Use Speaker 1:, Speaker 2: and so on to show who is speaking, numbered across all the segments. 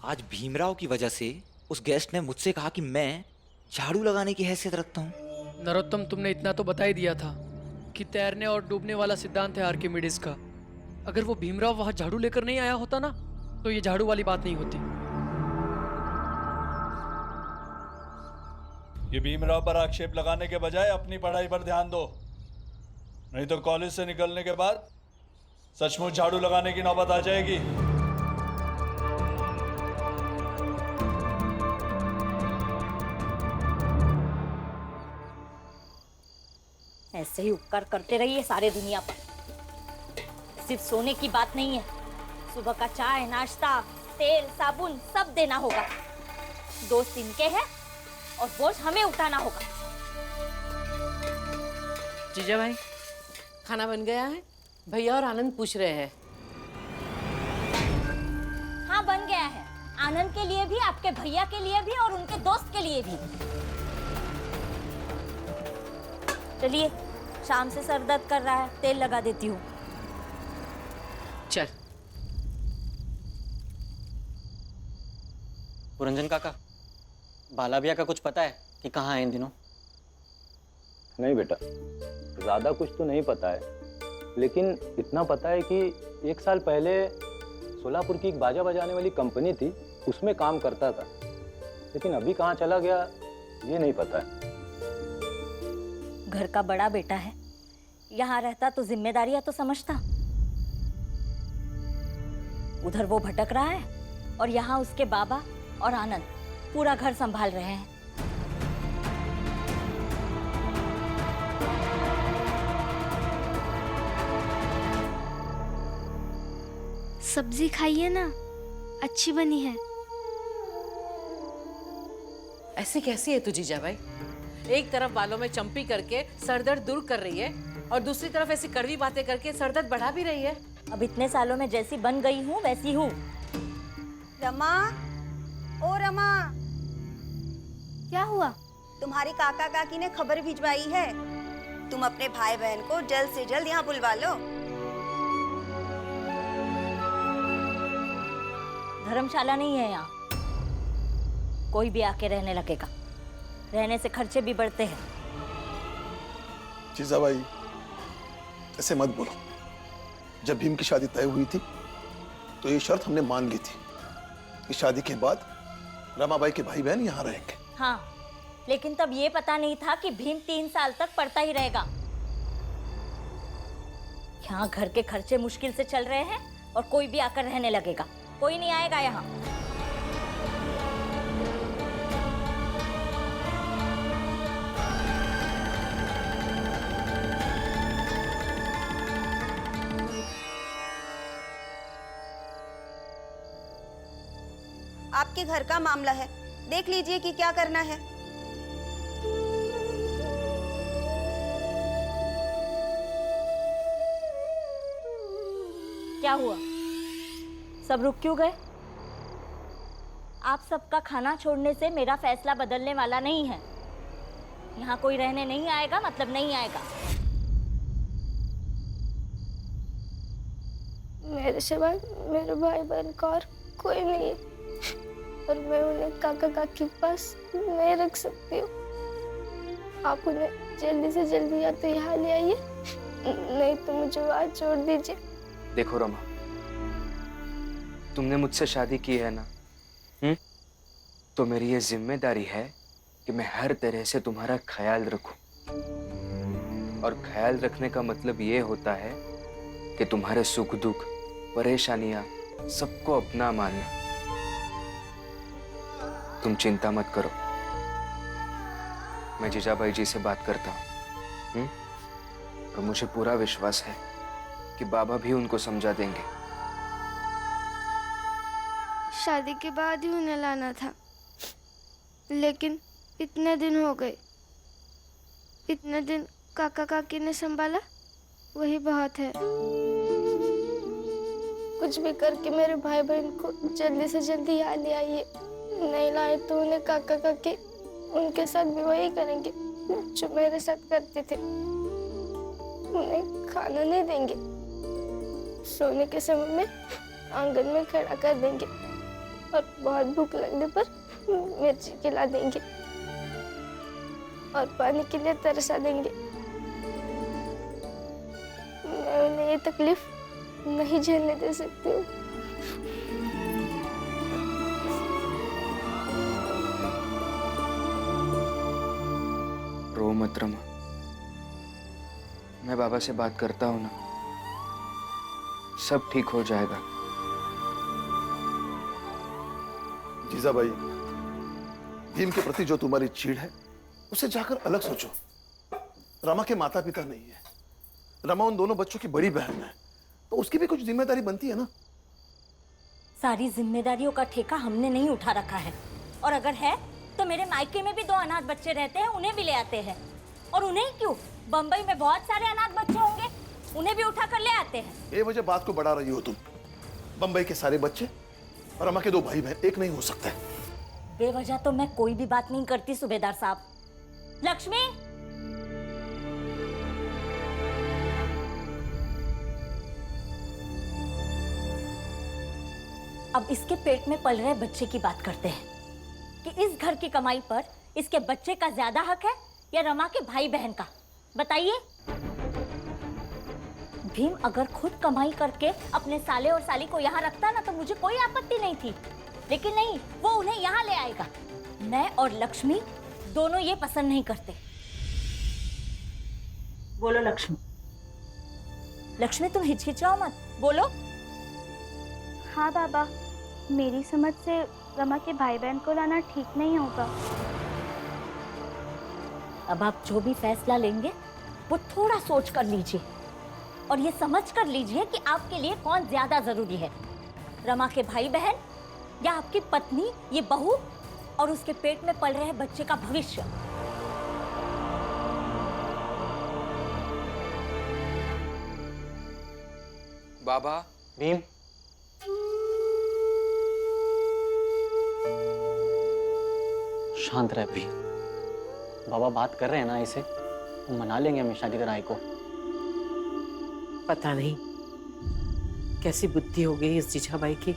Speaker 1: आज भीमराव की वजह से उस गेस्ट ने मुझसे कहा कि मैं झाड़ू लगाने की हैसियत रखता हूँ।
Speaker 2: नरोत्तम, तुमने इतना तो बता ही दिया था कि तैरने और डूबने वाला सिद्धांत है आर्किमिडीज का। अगर वो भीमराव वहां झाड़ू लेकर नहीं आया होता ना, तो ये झाड़ू वाली बात नहीं होती।
Speaker 3: ये भीमराव पर आक्षेप लगाने के बजाय अपनी पढ़ाई पर ध्यान दो, नहीं तो कॉलेज से निकलने के बाद सचमुच झाड़ू लगाने की नौबत आ जाएगी।
Speaker 4: ऐसे ही उपकार करते रहिए सारे दुनिया पर। सिर्फ सोने की बात नहीं है, सुबह का चाय, नाश्ता, तेल, साबुन सब देना होगा। दोस्त इनके हैं और बोझ हमें उठाना होगा।
Speaker 5: जीजा भाई, खाना बन गया है? भैया और आनंद पूछ रहे हैं।
Speaker 4: हाँ, बन गया है। आनंद के लिए भी, आपके भैया के लिए भी और उनके दोस्त के लिए भी। चलिए, शाम से सर दर्द कर रहा है, तेल लगा देती हूँ।
Speaker 5: चल।
Speaker 6: पुरंजन काका, बाला भैया का कुछ पता है कि कहाँ है इन दिनों?
Speaker 7: नहीं बेटा, ज्यादा कुछ तो नहीं पता है, लेकिन इतना पता है कि 1 साल पहले सोलापुर की एक बाजा बजाने वाली कंपनी थी, उसमें काम करता था। लेकिन अभी कहाँ चला गया ये नहीं पता है।
Speaker 4: घर का बड़ा बेटा है, यहाँ रहता तो जिम्मेदारियां तो समझता। उधर वो भटक रहा है और यहाँ उसके बाबा और आनंद पूरा घर संभाल रहे हैं।
Speaker 8: सब्जी खाइए ना, अच्छी बनी है।
Speaker 5: ऐसे कैसी है तू जीजा भाई? एक तरफ बालों में चंपी करके सरदर्द दूर कर रही है और दूसरी तरफ ऐसी कड़वी बातें करके सरदर्द बढ़ा भी रही है।
Speaker 4: अब इतने सालों में जैसी बन गई हूँ वैसी हूँ।
Speaker 9: रमा, ओ रमा,
Speaker 8: क्या हुआ?
Speaker 9: तुम्हारी काका काकी ने खबर भिजवाई है। तुम अपने भाई बहन को जल्द से जल्द यहाँ बुलवा लो।
Speaker 4: धर्मशाला नहीं है यहाँ, कोई भी आके रहने लगेगा। रहने से खर्चे भी बढ़ते हैं।
Speaker 10: जीजाबाई, ऐसे मत बोलो। जब भीम की शादी तय हुई थी तो ये शर्त हमने मान ली थी कि शादी के बाद रमाबाई के भाई बहन यहाँ रहेंगे।
Speaker 4: हाँ, लेकिन तब ये पता नहीं था कि भीम 3 साल तक पढ़ता ही रहेगा। यहाँ घर के खर्चे मुश्किल से चल रहे हैं और कोई भी आकर रहने लगेगा। कोई नहीं आएगा यहाँ।
Speaker 9: आपके घर का मामला है, देख लीजिए कि क्या करना है।
Speaker 4: क्या हुआ? सब रुक क्यों गए? आप सबका खाना छोड़ने से मेरा फैसला बदलने वाला नहीं है। यहाँ कोई रहने नहीं आएगा, मतलब नहीं आएगा।
Speaker 8: मेरे सिवा मेरे भाई बहन का और कोई नहीं है और मैं उन्हें काका काकी के पास नहीं रख सकती हूँ। आप उन्हें जल्दी से जल्दी या तो यहाँ ले आइए, नहीं तो मुझे वहाँ छोड़ दीजिए।
Speaker 11: देखो रमा, तुमने मुझसे शादी की है ना, तो मेरी ये जिम्मेदारी है कि मैं हर तरह से तुम्हारा ख्याल रखूं। और ख्याल रखने का मतलब ये होता है कि तुम्हारे सुख दुख, परेशानियां सबको अपना मानना। तुम चिंता मत करो, मैं जीजाबाई जी से बात करता हूँ, और मुझे पूरा विश्वास है कि बाबा भी उनको समझा देंगे।
Speaker 8: शादी के बाद ही उन्हें लाना था, लेकिन इतने दिन हो गए। इतने दिन काका काकी ने संभाला, वही बहुत है। कुछ भी करके मेरे भाई बहन को जल्दी से जल्दी यहाँ ले आइए। नहीं लाए तो उन्हें काका काकी उनके साथ भी वही करेंगे जो मेरे साथ करते थे। उन्हें खाना नहीं देंगे, सोने के समय में आंगन में खड़ा कर देंगे और बहुत भूख लगने पर मिर्ची खिला देंगे और पानी के लिए तरसा देंगे। मैं उन्हें ये तकलीफ नहीं झेलने दे सकती हूँ।
Speaker 11: रो मत रमा, मैं बाबा से बात करता हूँ ना, सब ठीक हो जाएगा।
Speaker 10: जीजा भाई, भीम के प्रति जो तुम्हारी चीड़ है उसे जाकर अलग सोचो। रमा के माता पिता नहीं है, रमा उन दोनों बच्चों की बड़ी बहन है, तो उसकी भी कुछ जिम्मेदारी बनती है ना।
Speaker 4: सारी जिम्मेदारियों का ठेका हमने नहीं उठा रखा है, और अगर है तो मेरे मायके में भी 2 अनाथ बच्चे रहते हैं, उन्हें भी ले आते हैं। और उन्हें ही क्यों, बंबई में बहुत सारे अनाथ बच्चे होंगे, उन्हें भी उठा कर ले आते हैं।
Speaker 10: बेवजह बात को बढ़ा रही हो तुम। बंबई के सारे बच्चे और रमा के 2 भाई बहन एक नहीं हो सकते।
Speaker 4: बेवजह तो मैं कोई भी बात नहीं करती सूबेदार साहब। लक्ष्मी, अब इसके पेट में पल रहे बच्चे की बात करते हैं कि इस घर की कमाई पर इसके बच्चे का ज्यादा हक है या रमा के भाई बहन का, बताइए। भीम अगर खुद कमाई करके अपने साले और साली को यहाँ रखता ना तो मुझे कोई आपत्ति नहीं थी, लेकिन नहीं, वो उन्हें यहाँ ले आएगा। मैं और लक्ष्मी दोनों ये पसंद नहीं करते। बोलो लक्ष्मी। लक्ष्मी तुम हिचकिचाओ मत, बोलो।
Speaker 8: हाँ बाबा, मेरी समझ से रमा के भाई बहन को लाना ठीक नहीं होगा।
Speaker 4: अब आप जो भी फैसला लेंगे वो थोड़ा सोच कर लीजिए और ये समझ कर लीजिए कि आपके लिए कौन ज्यादा जरूरी है, रमा के भाई बहन या आपकी पत्नी, ये बहू और उसके पेट में पल रहे बच्चे का भविष्य।
Speaker 11: बाबा।
Speaker 6: भीम, शांत रह भीम। बाबा बात कर रहे हैं ना, इसे वो मना लेंगे हमेशा की तरह को।
Speaker 5: पता नहीं कैसी बुद्धि हो गई इस जीजाबाई की।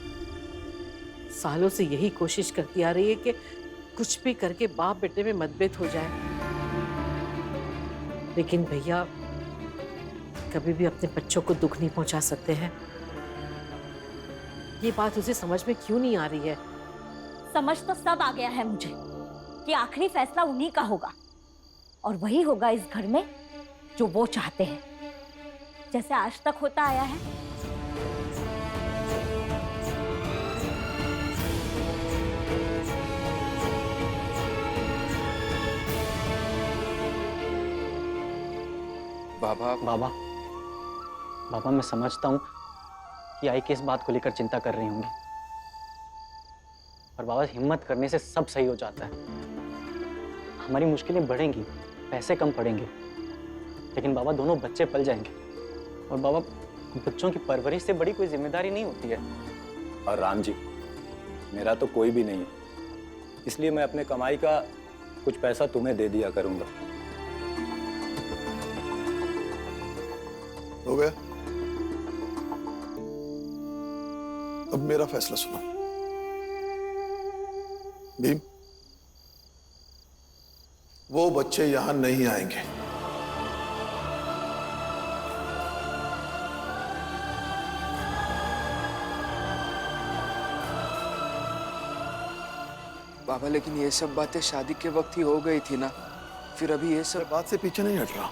Speaker 5: सालों से यही कोशिश करती आ रही है कि कुछ भी करके बाप बेटे में मतभेद हो जाए, लेकिन भैया कभी भी अपने बच्चों को दुख नहीं पहुंचा सकते हैं। ये बात उसे समझ में क्यों नहीं आ रही है?
Speaker 4: समझ तो सब आ गया है मुझे कि आखिरी फैसला उन्हीं का होगा और वही होगा इस घर में जो वो चाहते हैं, जैसे आज तक होता आया है।
Speaker 11: बाबा।
Speaker 6: बाबा, बाबा मैं समझता हूँ कि आई किस बात को लेकर चिंता कर रही होंगी, पर बाबा हिम्मत करने से सब सही हो जाता है। हमारी मुश्किलें बढ़ेंगी, पैसे कम पड़ेंगे, लेकिन बाबा दोनों बच्चे पल जाएंगे। और बाबा बच्चों की परवरिश से बड़ी कोई जिम्मेदारी नहीं होती है।
Speaker 7: और राम जी, मेरा तो कोई भी नहीं है, इसलिए मैं अपने कमाई का कुछ पैसा तुम्हें दे दिया करूंगा।
Speaker 10: हो गया? अब मेरा फैसला सुनो। भीम, वो बच्चे यहां नहीं आएंगे।
Speaker 11: बाबा लेकिन ये सब बातें शादी के वक्त ही हो गई थी ना, फिर अभी ये सब।
Speaker 10: मैं बात से पीछे नहीं हट रहा।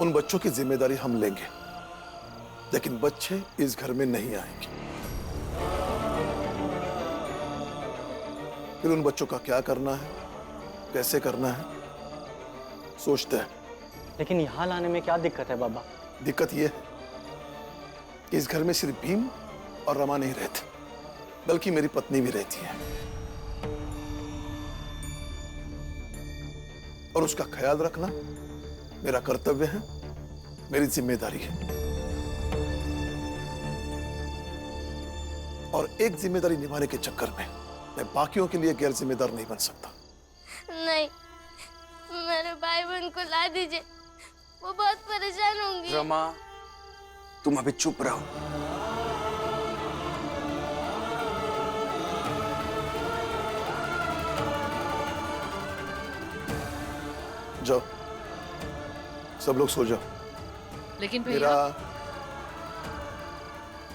Speaker 10: उन बच्चों की जिम्मेदारी हम लेंगे, लेकिन बच्चे इस घर में नहीं आएंगे। फिर उन बच्चों का क्या करना है, कैसे करना है, सोचते हैं।
Speaker 6: लेकिन यहाँ लाने में क्या दिक्कत है बाबा?
Speaker 10: दिक्कत यह है कि इस घर में सिर्फ भीम और रमा नहीं रहते, बल्कि मेरी पत्नी भी रहती है, और उसका ख्याल रखना मेरा कर्तव्य है, मेरी जिम्मेदारी है। और एक जिम्मेदारी निभाने के चक्कर में मैं बाकियों के लिए गैर जिम्मेदार नहीं बन सकता।
Speaker 8: नहीं, मेरे भाई बहन को ला दीजिए, वो बहुत परेशान होंगी।
Speaker 11: रमा, तुम अभी चुप रहो।
Speaker 10: जाओ, सब लोग सो जाओ।
Speaker 2: लेकिन
Speaker 10: मेरा
Speaker 2: भैया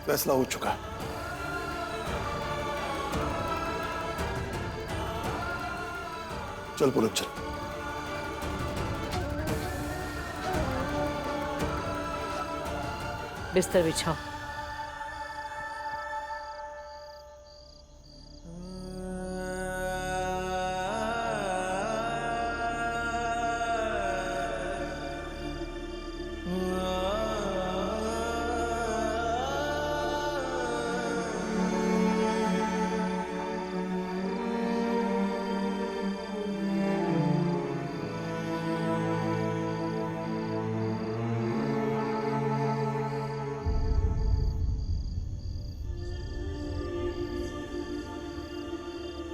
Speaker 10: फैसला हो चुका है। चल पूरब चल।
Speaker 5: बिस्तर बिछाओ।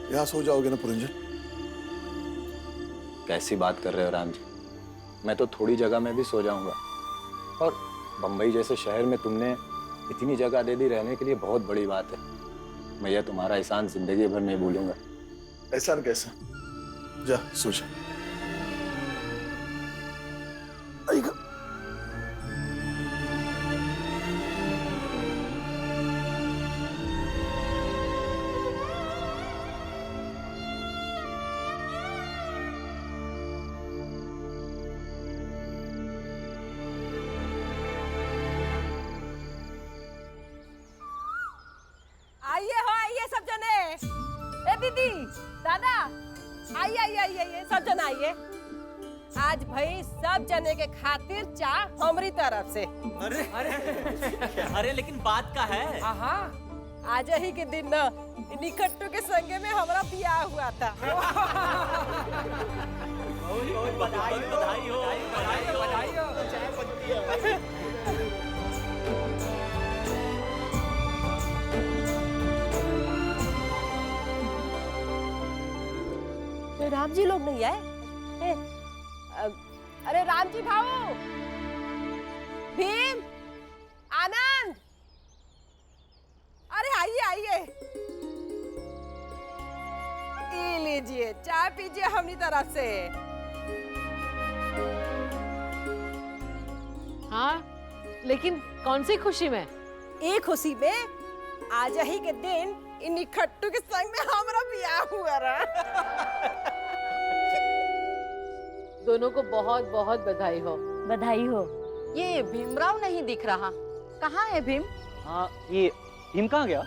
Speaker 10: यहां सो जाओगे ना पुरंजन?
Speaker 7: कैसी बात कर रहे हो राम जी, मैं तो थोड़ी जगह में भी सो जाऊंगा। और बम्बई जैसे शहर में तुमने इतनी जगह दे दी रहने के लिए, बहुत बड़ी बात है। मैं यह तुम्हारा एहसान जिंदगी भर नहीं भूलूंगा।
Speaker 10: एहसान कैसा? जा सो जा। आएगा।
Speaker 12: आइए सब जने। ए दीदी, दादा, आइए आइए आइए आइए सब जन आइए। आज भाई सब जने के खातिर चाह हमारी तरफ से।
Speaker 1: अरे अरे अरे लेकिन बात का है।
Speaker 12: हाँ, आज ही के दिन न निकट्टू के संगे में हमारा ब्याह हुआ था।
Speaker 1: बधाई बधाई हो, बधाई हो, बधाई हो। चाय बनती है।
Speaker 12: राम जी लोग नहीं आए? अरे राम जी भाऊ, भीम, आनंद, अरे आइए आइए। ये लीजिए चाय पीजिए हमनी तरफ से।
Speaker 5: हाँ, लेकिन कौन सी खुशी में?
Speaker 12: ये खुशी में आज ही के दिन इन खट्टू के संग में हमारा ब्याह हुआ रहा।
Speaker 5: दोनों को बहुत बहुत बधाई हो।
Speaker 4: बधाई हो।
Speaker 5: ये भीमराव नहीं दिख रहा, कहाँ है भीम?
Speaker 6: हाँ, ये भीम कहाँ गया?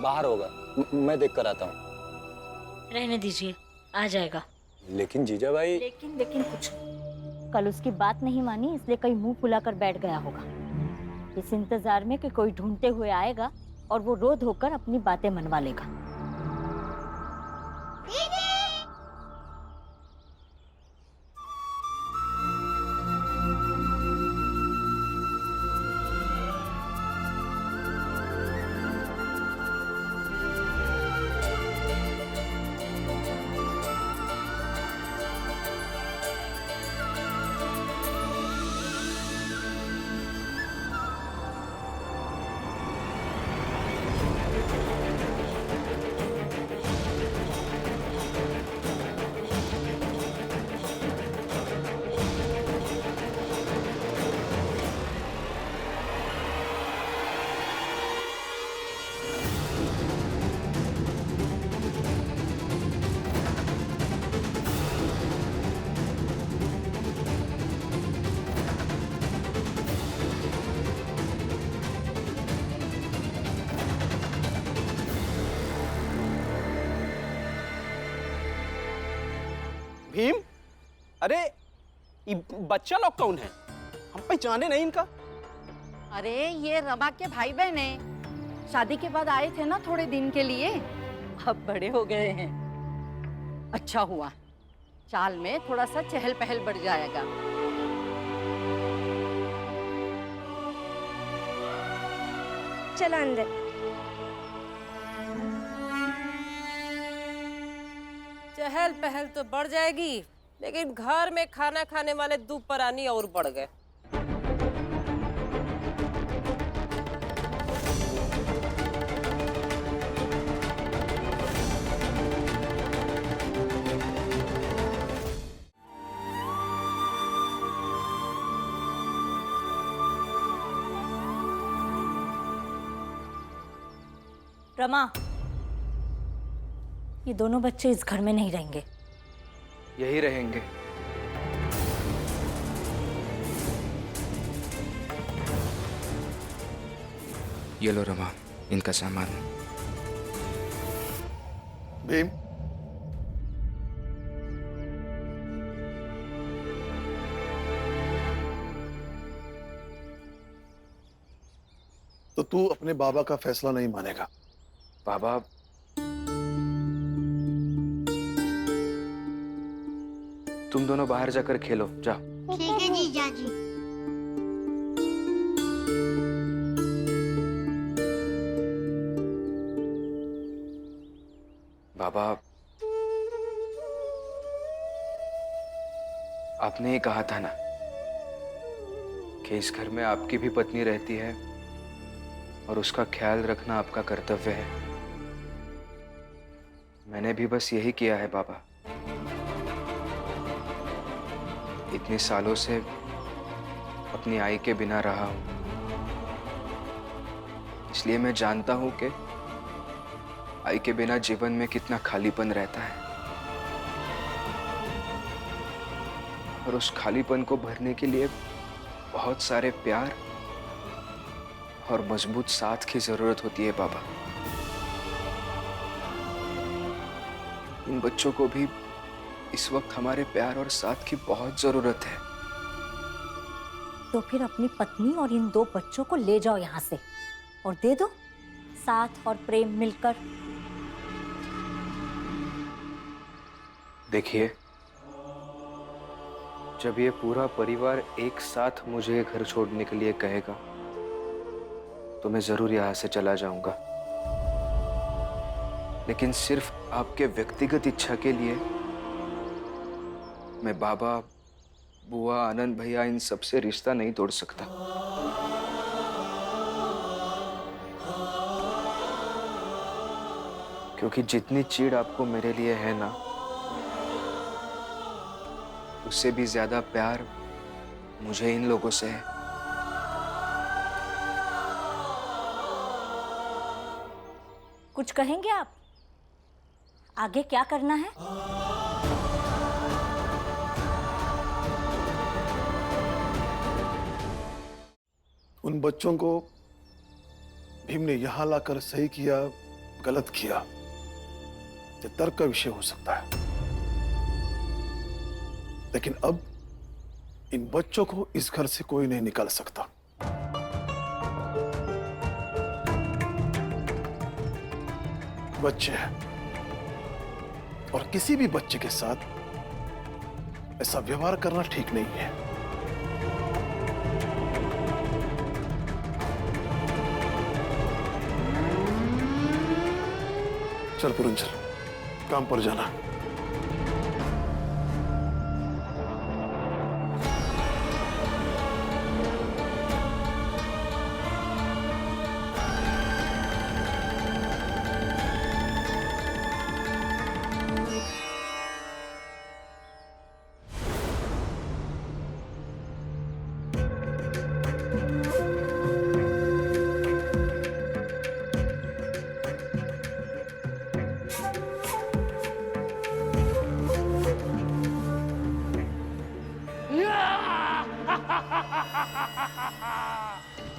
Speaker 7: बाहर होगा, मैं देख कर आता हूँ।
Speaker 4: रहने दीजिए, आ जाएगा।
Speaker 7: लेकिन जीजा भाई।
Speaker 4: लेकिन कुछ कल उसकी बात नहीं मानी, इसलिए कहीं मुंह फुलाकर बैठ गया होगा, इस इंतजार में कि कोई ढूंढते हुए आएगा और वो रो धोकर अपनी बातें मनवा लेगा।
Speaker 13: भीम, अरे ये बच्चा लोग कौन है? हम पहचाने नहीं इनका।
Speaker 14: अरे ये रमा के भाई बहन हैं, शादी के बाद आए थे ना थोड़े दिन के लिए, अब बड़े हो गए हैं। अच्छा हुआ, चाल में थोड़ा सा चहल पहल बढ़ जाएगा।
Speaker 8: चलो अंदर।
Speaker 12: चहल पहल तो बढ़ जाएगी, लेकिन घर में खाना खाने वाले दो प्राणी और बढ़ गए।
Speaker 4: रमा, ये दोनों बच्चे इस घर में नहीं रहेंगे।
Speaker 11: यही रहेंगे। ये लो रमा, इनका सामान।
Speaker 10: भीम, तो तू अपने बाबा का फैसला नहीं मानेगा?
Speaker 11: बाबा, तुम दोनों बाहर जाकर खेलो, जाओ।
Speaker 15: ठीक है जीजा जी।
Speaker 11: बाबा, आपने ही कहा था ना कि इस घर में आपकी भी पत्नी रहती है और उसका ख्याल रखना आपका कर्तव्य है। मैंने भी बस यही किया है बाबा। इतने सालों से अपनी आई के बिना रहा हूं, इसलिए मैं जानता हूं कि आई के बिना जीवन में कितना खालीपन रहता है, और उस खालीपन को भरने के लिए बहुत सारे प्यार और मजबूत साथ की जरूरत होती है बाबा। इन बच्चों को भी इस वक्त हमारे प्यार और साथ की बहुत जरूरत है।
Speaker 4: तो फिर अपनी पत्नी और इन दो बच्चों को ले जाओ यहाँ से और दे दो साथ और प्रेम मिलकर।
Speaker 11: देखिए, जब ये पूरा परिवार एक साथ मुझे घर छोड़ने के लिए कहेगा तो मैं जरूर यहाँ से चला जाऊंगा, लेकिन सिर्फ आपके व्यक्तिगत इच्छा के लिए मैं बाबा, बुआ, आनंद भैया इन सबसे रिश्ता नहीं तोड़ सकता। क्योंकि जितनी चिढ़ आपको मेरे लिए है ना, उससे भी ज्यादा प्यार मुझे इन लोगों से है।
Speaker 4: कुछ कहेंगे आप? आगे क्या करना है?
Speaker 10: उन बच्चों को भीम ने यहां लाकर सही किया, गलत किया, ये तर्क का विषय हो सकता है, लेकिन अब इन बच्चों को इस घर से कोई नहीं निकाल सकता। बच्चे हैं और किसी भी बच्चे के साथ ऐसा व्यवहार करना ठीक नहीं है। चल पुरंजर, काम पर जाना।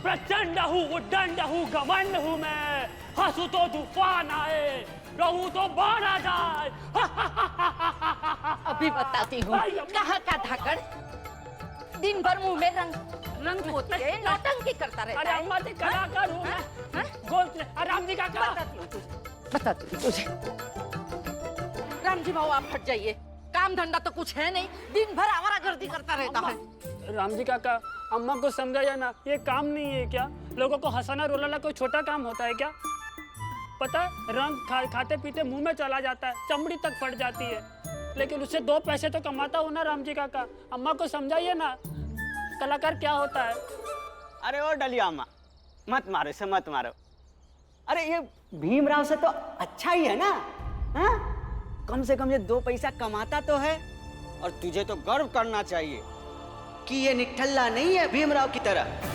Speaker 16: प्रचंड हूँ, उद्दंड हूँ, घमंड हूँ मैं। हंसू तो तूफान आए, रहूं तो बाढ़ आ जाए।
Speaker 14: अभी बताती हूँ। कहाँ का धाकड़ दिन भर मुंह में रंग पोत के नौटंकी करता रहता है।
Speaker 16: अरे अम्मा जी, कलाकार हूँ मैं। राम जी का
Speaker 14: बताती हूँ तुझे। राम जी भाऊ, आप हट जाइए। काम धंधा तो कुछ है नहीं, दिन भर आवारागर्दी करता रहता है।
Speaker 16: राम जी काका, अम्मा को समझाया ना, ये काम नहीं है क्या? लोगों को हंसाना रुलाना कोई छोटा काम होता है क्या? पता है, रंग खाते पीते मुंह में चला जाता है, चमड़ी तक फट जाती है, लेकिन उससे 2 पैसे तो कमाता हो ना राम जी काका। अम्मा को समझाइए ना, कलाकार क्या होता है।
Speaker 13: अरे ओ डलिया अम्मा, मत मारो इसे, मत मारो। अरे ये भीमराव से तो अच्छा ही है ना, हाँ? कम से कम ये 2 पैसा कमाता तो है, और तुझे तो गर्व करना चाहिए कि ये निठल्ला नहीं है भीमराव की तरह।